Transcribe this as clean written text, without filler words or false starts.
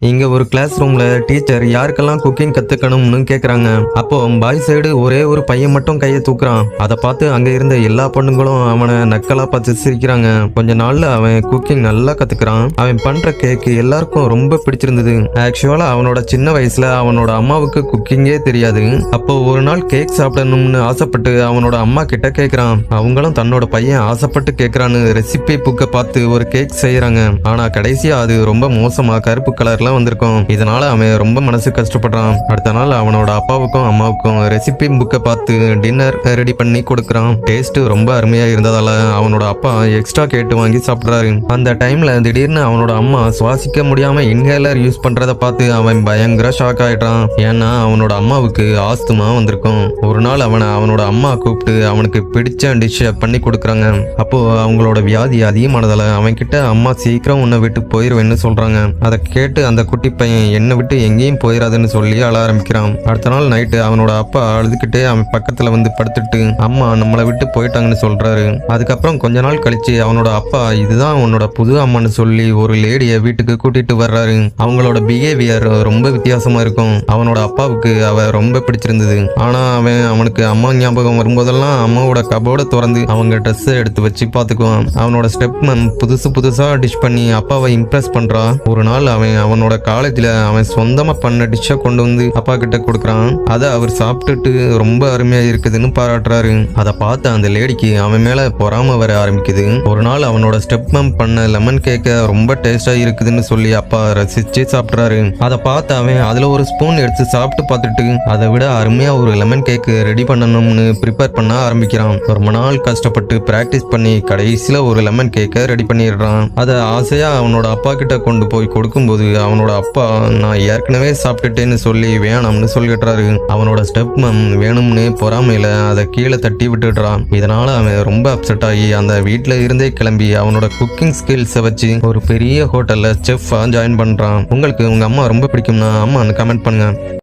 இங்க ஒரு கிளாஸ் ரூம்ல டீச்சர் யாருக்கெல்லாம் குக்கிங் கத்துக்கணும்னு கேக்குறாங்க. அப்போ பாய் சைடு ஒரே ஒரு பையன் மட்டும் கையை தூக்குறான். அதை பார்த்து அங்க இருந்த எல்லா பொண்ணுங்களும் அவனை நக்கலா பார்த்து சிரிக்கிறாங்க. கொஞ்ச நாள்ல அவன் குக்கிங் நல்லா கத்துக்கிறான். அவன் பண்ற கேக்கு எல்லாருக்கும் ரொம்ப பிடிச்சிருந்தது. ஆக்சுவலா அவனோட சின்ன வயசுல அவனோட அம்மாவுக்கு குக்கிங்கே தெரியாது. அப்போ ஒரு நாள் கேக் சாப்பிடணும்னு ஆசைப்பட்டு அவனோட அம்மா கிட்ட கேக்குறான். அவங்களும் தன்னோட பையன் ஆசைப்பட்டு கேக்குறான்னு ரெசிபி புக்கை பார்த்து ஒரு கேக் செய்யறாங்க. ஆனா கடைசியா அது ரொம்ப மோசமா கருப்பு கலர்ல வந்திருக்கும். இதனால அவன் ரொம்ப மனசு கஷ்டப்படுறான். அடுத்த நாள் அவனோட அப்பாவுக்கும் அம்மாவுக்கும் ரெசிபி புக்கை பார்த்து டின்னர் ரெடி பண்ணி கொடுக்கறான். டேஸ்ட் ரொம்ப அருமையா இருந்ததால அவனோட அப்பா எக்ஸ்ட்ரா கேட்டு வாங்கி சாப்பிடுறாரு. அந்த டைம்ல திடீர்னு அவனோட அம்மா சுவாசிக்க முடியாம இன்ஹேலர் யூஸ் பண்றத பார்த்து அவன் பயங்கர ஷாக் ஆயிட்டான். ஏன்னா அவனோட அம்மாவுக்கு ஆஸ்துமா வந்திருக்கும். ஒரு நாள் அவனோட அம்மா கூப்பிட்டு அவனுக்கு பிடிச்ச டிஷ்ஷை பண்ணி கொடுக்குறாங்க. அப்போ அவங்களோட வியாதி அதிகமானதால அவன் கிட்ட அம்மா சீக்கிரம் உன்னை விட்டு போயிருவேன்னு சொல்றாங்க. அதை கேட்டு அந்த குட்டி பையன் என்னை விட்டு எங்கேயும் போயிடாதுன்னு சொல்லி அழ ஆரம்பிக்கிறான். அடுத்த நாள் நைட்டு அவனோட அப்பா அழுதுகிட்டே அவன் பக்கத்துல வந்து படுத்துட்டு அம்மா நம்மளை விட்டு போயிட்டாங்கன்னு சொல்றாரு. அதுக்கப்புறம் கொஞ்ச நாள் கழிச்சு அவனோட அப்பா இதுதான் உன்னோட புது அம்மான்னு சொல்லி ஒரு லேடிய வீட்டுக்கு கூட்டிட்டு வர்றாரு. அவங்களோட பிஹேவியர் ரொம்ப வித்தியாசமா இருக்கும். அவனோட அப்பாவுக்கு அவ ரொம்ப பிடிச்சிருந்தது. ஆனா அவனுக்கு அம்மா ஞாபகம் வரும்போதெல்லாம் அம்மாவோட கபோர்டை திறந்து அவங்க ட்ரெஸ் எடுத்து வச்சு பாத்துக்குவான். அவனோட ஸ்டெப் மேம் புதுசா டிஷ் பண்ணி அப்பாவை இம்ப்ரெஸ் பண்றா. ஒரு நாள் அவனோட காலேஜ்ல அவன் சொந்தமா பண்ண டிஷ்ஷை கொண்டு வந்து அப்பா கிட்ட கொடுக்கறான். அதை அவர் சாப்பிட்டுட்டு ரொம்ப அருமையா இருக்குதுன்னு பாராட்டுறாரு. அதை பார்த்து அந்த லேடிக்கு அவன் மேல பொறாம வர ஆரம்பிக்குது. ஒரு நாள் அவனோட ஸ்டெப் மேம் பண்ண லெமன் கேக்க ரொம்ப டேஸ்டா இருக்குதுன்னு சொல்லி அப்பா ரசிச்சு சாப்பிட்றாரு. அதை பார்த்து அவன் அதுல ஒரு ஸ்பூன் எடுத்து சாப்பிட்டு பார்த்துட்டு அதை விட அருமையா ஒரு லெமன் கேக்கு ரெடி பண்ணணும்னு ப்ரிப்பேர் பண்ண ஆரம்பிக்கிறான். ரொம்ப நாள் கஷ்டப்பட்டு பிராக்டிஸ் பண்ணி கடைசியில ஒரு லெமன் கேக்க ரெடி பண்ணிடுறான். அதை ஆசையா அவனோட அப்பா கிட்ட கொண்டு போய் கொடுக்கும்போது அவனோட அப்பா நான் ஏற்கனவே சாப்பிட்டுட்டேன்னு சொல்லி வேணாம்னு சொல்லிடுறாரு. அவனோட ஸ்டெப் மேம் வேணும்னு பொறாமையில அதை கீழே தட்டி விட்டுடுறான். இதனால அவன் ரொம்ப அப்செட் ஆகி அந்த வீட்டுல இருந்தே கிளம்பி அவனோட குக்கிங் ஸ்கில்ஸை வச்சு ஒரு பெரிய ஹோட்டல்ல செஃப்பா ஜாயின் பண்றான். உங்களுக்கு உங்க அம்மா ரொம்ப பிடிக்கும்னா அம்மான்னு கமெண்ட் பண்ணுங்க.